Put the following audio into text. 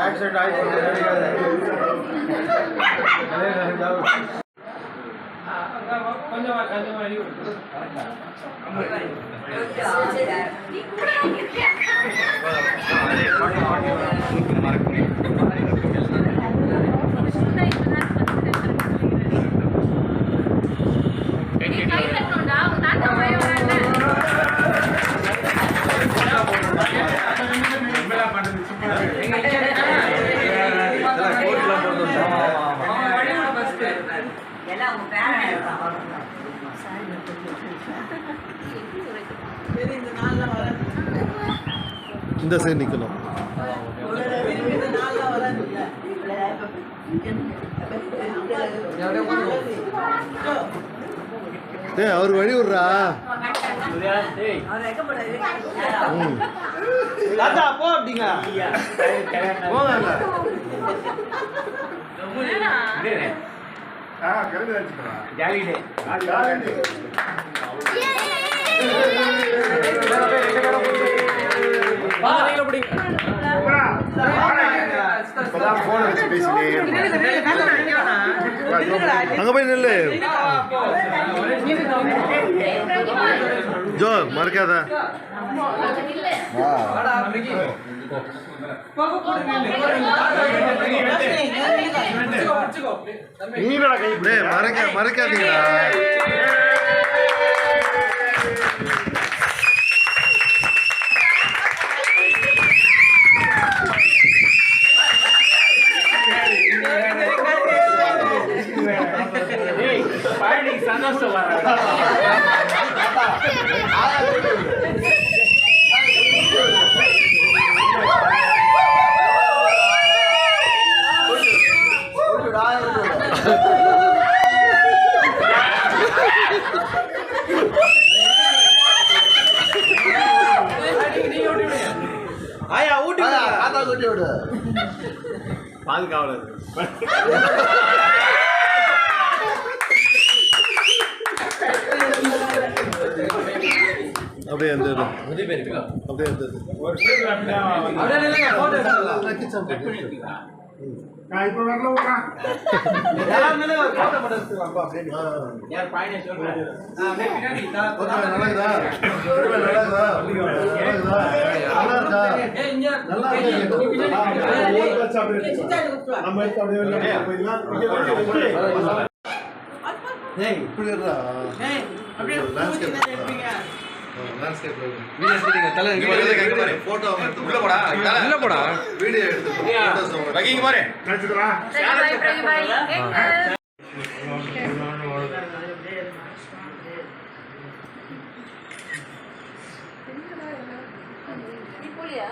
Accident ஆகி கொஞ்சமா இந்த சைடு நிக்கணும். டேய் அவர் வழி விடுறா. தாத்தா போ அப்படிங்க. போங்க. கரெக்டா வெச்சுக்கறா. ஜாலிடே. பாருங்க அப்படிங்க. இப்பதான் போன் வச்சு பேசிட்டே. அங்க போய் நில்லு. ஜோ மறக்காத. மறக்காதீங்களா. சந்தோஷம் ஆயா ஊட்டி தாத்தா ஊட்டி விடு. பாதுகாவலர் அப்படியே அந்த அப்படியே இப்ப வரல ஊரா. போலியா